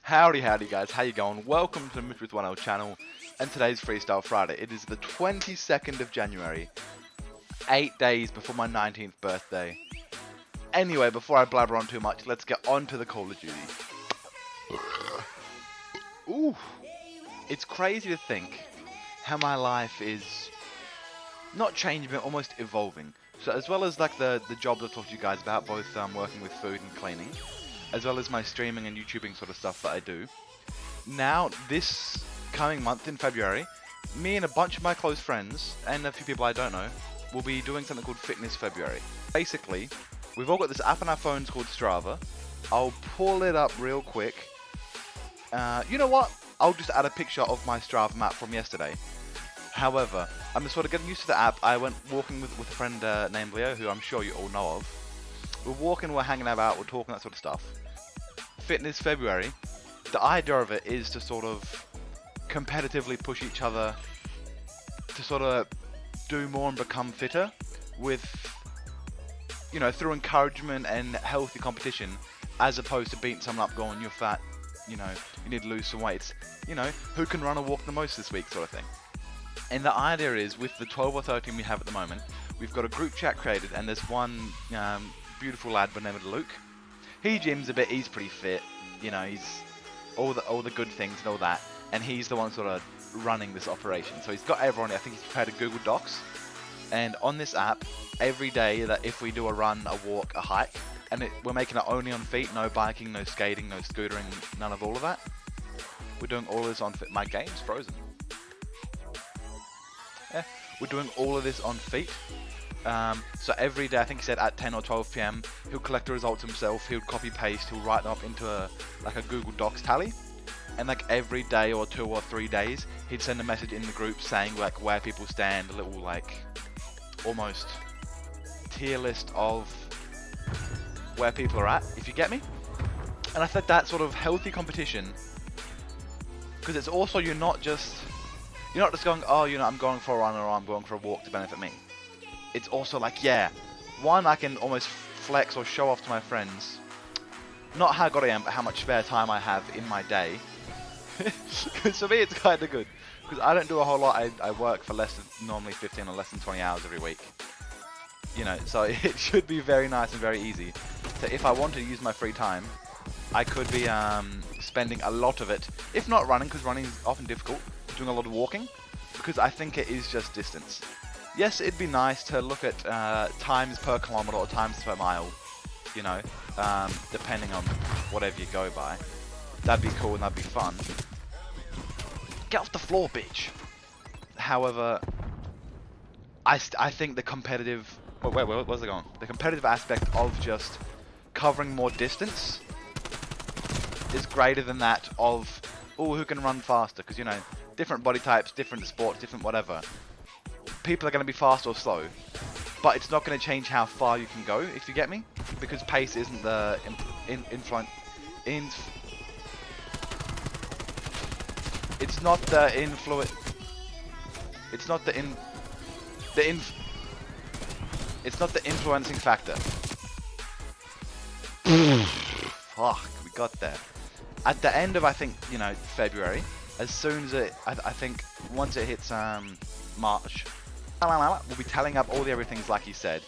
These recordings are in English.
Howdy howdy guys, how you going? Welcome to the MitchWithOneL channel and today's Freestyle Friday. It is the 22nd of January, 8 days before my 19th birthday. Anyway, before I blabber on too much, let's get on to the Call of Duty. Ooh, it's crazy to think how my life is not changing but almost evolving. So as well as like the jobs I've talked to you guys about, both working with food and cleaning, as well as my streaming and YouTubing sort of stuff that I do. Now, this coming month in February, me and a bunch of my close friends, and a few people I don't know, will be doing something called Fitness February. Basically, we've all got this app on our phones called Strava. I'll pull it up real quick. You know what? I'll just add a picture of my Strava map from yesterday. However, I'm just sort of getting used to the app. I went walking with a friend named Leo, who I'm sure you all know of. We're walking, we're hanging about, we're talking, that sort of stuff. Fitness February, the idea of it is to sort of competitively push each other to sort of do more and become fitter with, you know, through encouragement and healthy competition, as opposed to beating someone up going, you're fat, you know, you need to lose some weight. It's, you know, who can run or walk the most this week sort of thing. And the idea is, with the 12 or 13 we have at the moment, we've got a group chat created, and there's one beautiful lad by the name of Luke. He gyms a bit, he's pretty fit, you know, he's all the good things and all that, and he's the one sort of running this operation. So he's got everyone, I think he's prepared a Google Docs, and on this app, every day that if we do a run, a walk, a hike, and we're making it only on feet, no biking, no skating, no scootering, none of all of that. We're doing all this on feet. My game's frozen. Yeah, we're doing all of this on feet. So every day, I think he said at 10 or 12 PM, he'll collect the results himself, he'll copy paste, he'll write them up into a Google Docs tally, and like every day or 2 or 3 days, he'd send a message in the group saying like where people stand, a little like almost tier list of where people are at, if you get me. And I think that sort of healthy competition, because it's also you're not just going, oh, you know, I'm going for a run or I'm going for a walk to benefit me. It's also like, yeah, one, I can almost flex or show off to my friends, not how good I am, but how much spare time I have in my day. Because for me, it's kind of good, because I don't do a whole lot. I work for less than normally 15 or less than 20 hours every week. You know, so it should be very nice and very easy. So if I want to use my free time, I could be spending a lot of it, if not running, because running is often difficult, doing a lot of walking, because I think it is just distance. Yes, it'd be nice to look at times per kilometer or times per mile, you know, depending on whatever you go by. That'd be cool and that'd be fun. Get off the floor, bitch! However, I think the competitive... Wait, where's it going? The competitive aspect of just covering more distance is greater than that of, oh, who can run faster? Because, you know, different body types, different sports, different whatever. People are going to be fast or slow, but it's not going to change how far you can go, if you get me, because pace isn't the influence. It's not the influence. It's not the It's not the influencing factor. Fuck, we got there. At the end of, I think, you know, February, as soon as it, I think once it hits March, we'll be tallying up all the everythings like he said,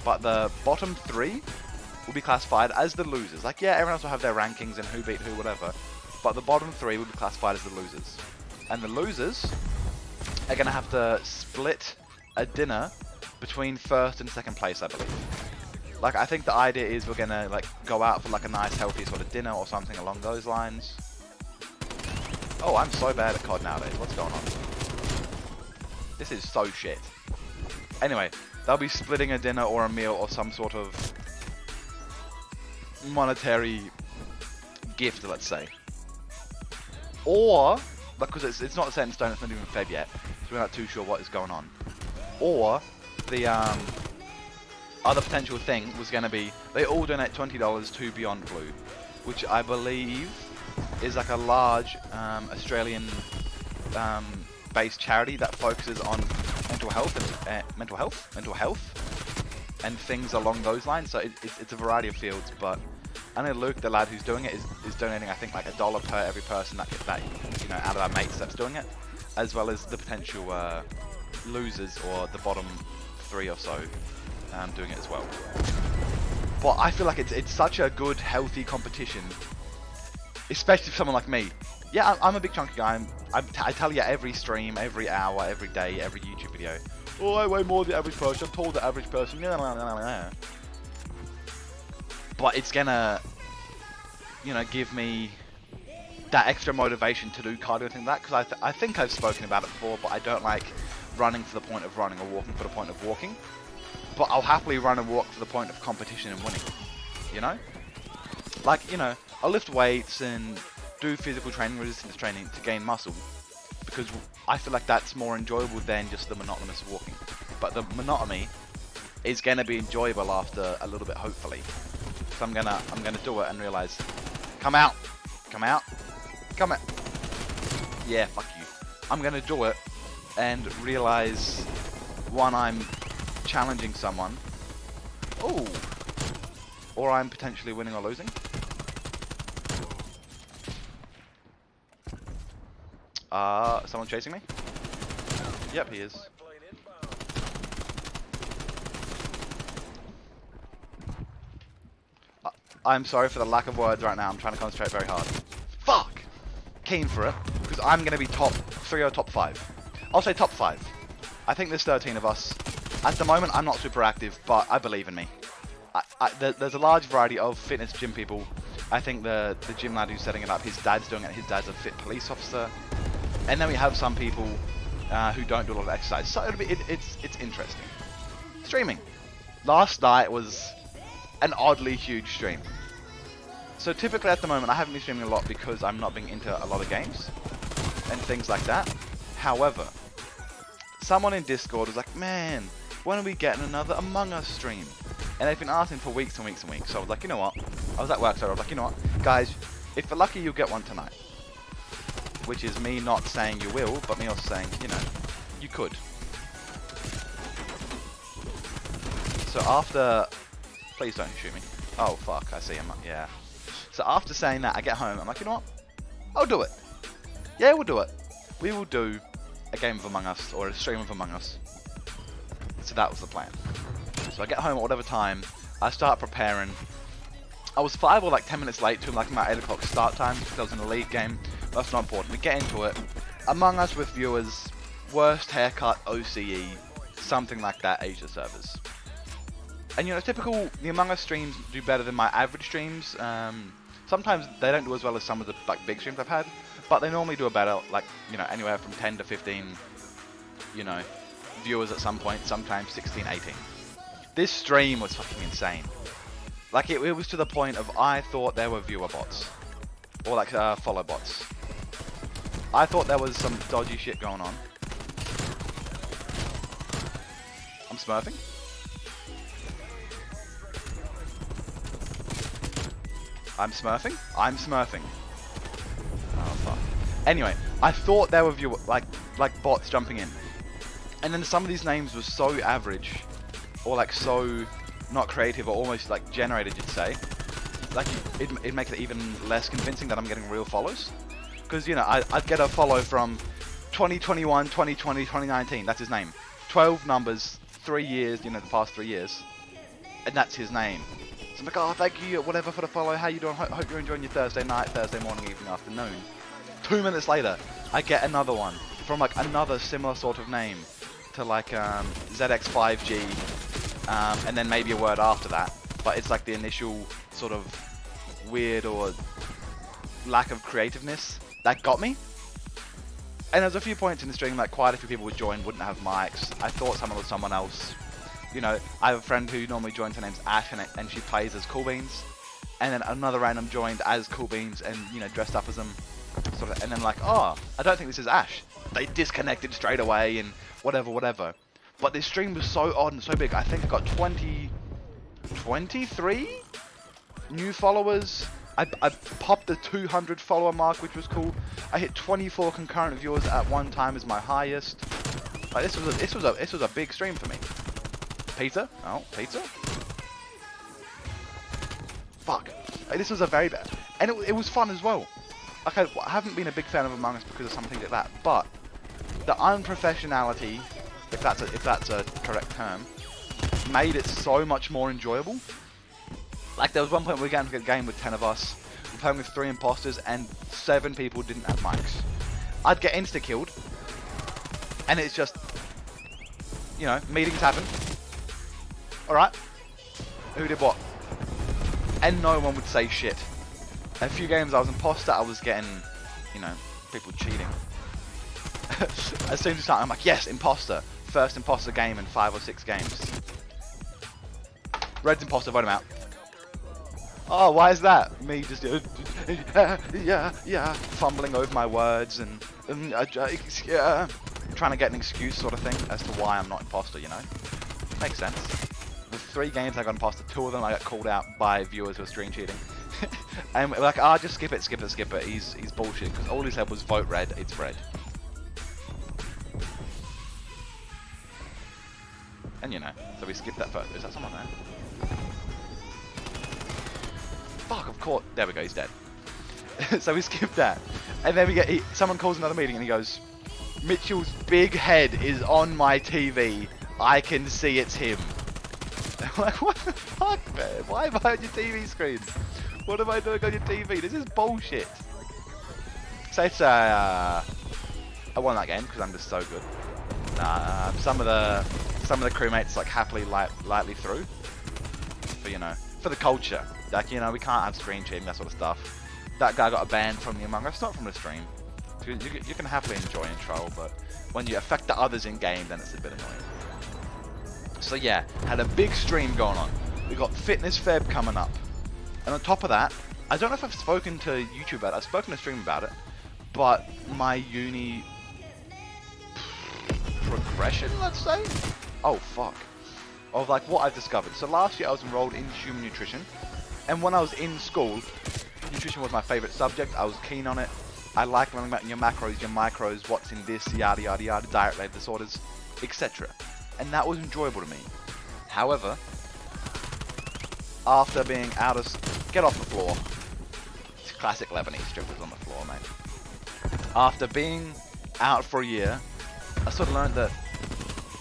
but the bottom 3 will be classified as the losers. Like, yeah, everyone else will have their rankings and who beat who, whatever, but the bottom 3 will be classified as the losers. And the losers are going to have to split a dinner between first and second place, I believe. Like, I think the idea is we're going to, like, go out for, like, a nice, healthy sort of dinner or something along those lines. Oh, I'm so bad at COD nowadays. What's going on? This is so shit. Anyway, they'll be splitting a dinner or a meal or some sort of monetary gift, let's say. Or, because it's not set in stone, it's not even Feb yet, so we're not too sure what is going on. Or, the other potential thing was going to be, they all donate $20 to Beyond Blue, which I believe is like a large Australian based charity that focuses on mental health and things along those lines. So it's a variety of fields, but I know Luke, the lad who's doing it, is donating, I think, like $1 per every person that you know, out of our mates that's doing it, as well as the potential losers or the bottom 3 or so doing it as well. But I feel like it's such a good, healthy competition, especially for someone like me. Yeah, I'm a big chunky guy. I tell you every stream, every hour, every day, every YouTube video. Oh, I weigh more than the average person. I'm taller than the average person. But it's gonna, you know, give me that extra motivation to do cardio and things like that. Because I think I've spoken about it before, but I don't like running for the point of running or walking for the point of walking. But I'll happily run and walk for the point of competition and winning. You know? Like, you know, I'll lift weights and do physical training, resistance training to gain muscle. Because I feel like that's more enjoyable than just the monotonous walking. But the monotony is going to be enjoyable after a little bit, hopefully. So I'm gonna do it and realize, come out. Yeah, fuck you. I'm gonna do it and realize, one, I'm challenging someone. Oh, or I'm potentially winning or losing. Someone chasing me? Yep, he is. I'm sorry for the lack of words right now. I'm trying to concentrate very hard. Fuck! Keen for it, because I'm going to be top 3 or top 5. I'll say top 5. I think there's 13 of us. At the moment, I'm not super active, but I believe in me. There's a large variety of fitness gym people. I think the gym lad who's setting it up, his dad's doing it. His dad's a fit police officer. And then we have some people who don't do a lot of exercise. So it's interesting. Streaming. Last night was an oddly huge stream. So typically at the moment I haven't been streaming a lot because I'm not being into a lot of games and things like that. However, someone in Discord was like, man, when are we getting another Among Us stream? And they've been asking for weeks and weeks and weeks. So I was like, you know what? I was at work, so I was like, you know what? Guys, if you're lucky, you'll get one tonight. Which is me not saying you will, but me also saying, you know, you could. So after... Please don't shoot me. Oh, fuck, I see him. Yeah. So after saying that, I get home. I'm like, you know what? I'll do it. Yeah, we'll do it. We will do a game of Among Us, or a stream of Among Us. So that was the plan. So I get home at whatever time. I start preparing. I was 5 or like 10 minutes late to like my 8 o'clock start time because I was in a league game. That's not important. We get into it. Among Us with viewers. Worst haircut, OCE. Something like that, Asia servers. And you know, typical, the Among Us streams do better than my average streams. Sometimes they don't do as well as some of the like big streams I've had, but they normally do a better, like, you know, anywhere from 10 to 15, you know, viewers at some point, sometimes 16, 18. This stream was fucking insane. Like, it was to the point of I thought there were viewer bots. Or like, follow bots. I thought there was some dodgy shit going on. I'm smurfing. I'm smurfing. Oh fuck. Anyway, I thought there were like bots jumping in, and then some of these names were so average, or like so not creative, or almost like generated, you'd say. Like it makes it even less convincing that I'm getting real follows, because you know I'd get a follow from 2021, 2020, 2019. That's his name. 12 numbers, 3 years. You know, the past 3 years, and that's his name. So I'm like, oh, thank you, whatever, for the follow. How you doing? Hope you're enjoying your Thursday night, Thursday morning, evening, afternoon. 2 minutes later, I get another one from like another similar sort of name to like ZX5G, and then maybe a word after that. But it's like the initial sort of weird or lack of creativeness that got me. And there's a few points in the stream like quite a few people would join, wouldn't have mics. I thought someone was someone else. You know, I have a friend who normally joins, her name's Ash, and she plays as Cool Beans. And then another random joined as Cool Beans and, you know, dressed up as them. Sort of, and then like, oh, I don't think this is Ash. They disconnected straight away and whatever. But this stream was so odd and so big. I think I got 23 new followers. I popped the 200 follower mark, which was cool. I hit 24 concurrent viewers at one time as my highest. Like, this was a big stream for me. Pizza? Oh, pizza? Fuck. this was a very bad, and it was fun as well. Like I haven't been a big fan of Among Us because of something like that, but the unprofessionality, if that's a correct term, made it so much more enjoyable. Like there was one point we got into a game with 10 of us, we're playing with 3 imposters, and 7 people didn't have mics. I'd get insta-killed, and it's just, you know, meetings happen. Alright, who did what? And no one would say shit. A few games I was imposter, I was getting, you know, people cheating. As soon as it started, I'm like, yes, imposter. First imposter game in 5 or 6 games. Red's imposter, vote him out. Oh, why is that? Me just, yeah, fumbling over my words and trying to get an excuse sort of thing as to why I'm not imposter, you know? Makes sense. The 3 games I got imposter, 2 of them I got called out by viewers who were stream cheating. And we're like, just skip it. He's bullshit, because all he said was vote red, it's red. And you know, so we skipped that photo. Is that someone there? Fuck, of course. There we go, he's dead. So we skipped that. And then we get, someone calls another meeting and he goes, Mitchell's big head is on my TV. I can see it's him. I'm like, what the fuck, man? Why am I on your TV screen? What am I doing on your TV? This is bullshit. So it's, I won that game because I'm just so good. Some of the crewmates like happily lightly through. For, you know, for the culture. Like, you know, we can't have screen cheating, that sort of stuff. That guy got a ban from the Among Us, not from the stream. You can happily enjoy and troll, but when you affect the others in game, then it's a bit annoying. So yeah, had a big stream going on. We got Fitness Feb coming up. And on top of that, I don't know if I've spoken to YouTube about it, I've spoken to stream about it, but my uni progression, let's say? Oh fuck. Of like what I've discovered. So last year I was enrolled in human nutrition, and when I was in school, nutrition was my favourite subject. I was keen on it. I like learning about your macros, your micros, what's in this, yada yada yada, diet-related disorders, etc. And that was enjoyable to me. However, after being out of... Get off the floor. It's classic Lebanese strippers on the floor, mate. After being out for a year, I sort of learned that,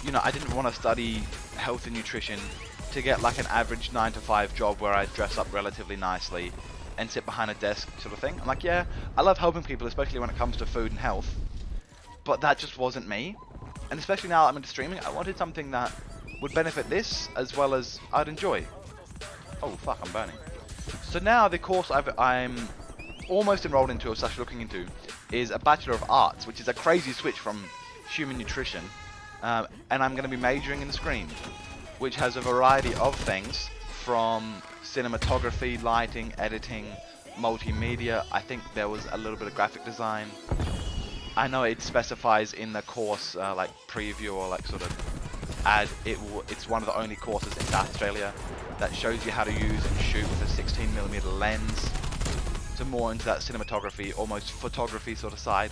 you know, I didn't want to study health and nutrition to get like an average 9-to-5 job where I dress up relatively nicely and sit behind a desk sort of thing. I'm like, yeah, I love helping people, especially when it comes to food and health, but that just wasn't me. And especially now that I'm into streaming, I wanted something that would benefit this as well as I'd enjoy. Oh fuck, I'm burning. So now the course I'm almost enrolled into, or slash looking into, is a Bachelor of Arts, which is a crazy switch from human nutrition. And I'm going to be majoring in screen, which has a variety of things from cinematography, lighting, editing, multimedia. I think there was a little bit of graphic design. I know it specifies in the course, like preview or like sort of ad, it's one of the only courses in South Australia that shows you how to use and shoot with a 16mm lens. So more into that cinematography, almost photography sort of side.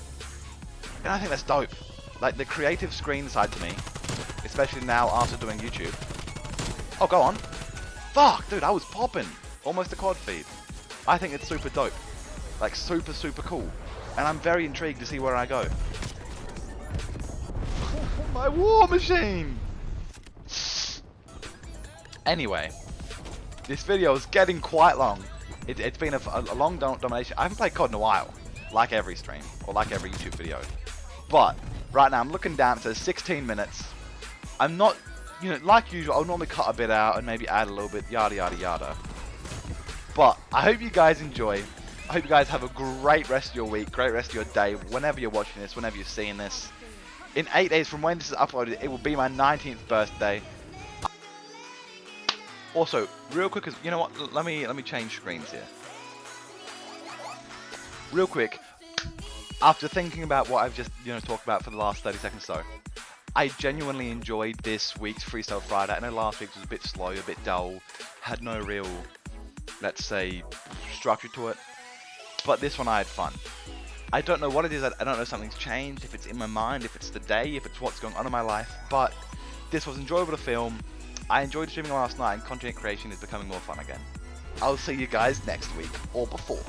And I think that's dope. Like the creative screen side to me, especially now after doing YouTube. Oh, go on. Fuck, dude, I was popping. Almost a quad feed. I think it's super dope. Like super, super cool. And I'm very intrigued to see where I go. My war machine! Anyway, this video is getting quite long. It's been a long domination. I haven't played COD in a while, like every stream, or like every YouTube video. But, right now I'm looking down, it says 16 minutes. I'm not, you know, like usual, I'll normally cut a bit out and maybe add a little bit, yada yada yada. But, I hope you guys enjoy. I hope you guys have a great rest of your week, great rest of your day, whenever you're watching this, whenever you're seeing this. In 8 days from when this is uploaded, it will be my 19th birthday. Also, real quick, you know what? Let me change screens here. Real quick, after thinking about what I've just talked about for the last 30 seconds or so, I genuinely enjoyed this week's Freestyle Friday. I know last week's was a bit slow, a bit dull, had no real, let's say, structure to it. But this one I had fun. I don't know what it is, I don't know if something's changed, if it's in my mind, if it's the day, if it's what's going on in my life, but this was enjoyable to film. I enjoyed streaming last night, and content creation is becoming more fun again. I'll see you guys next week or before.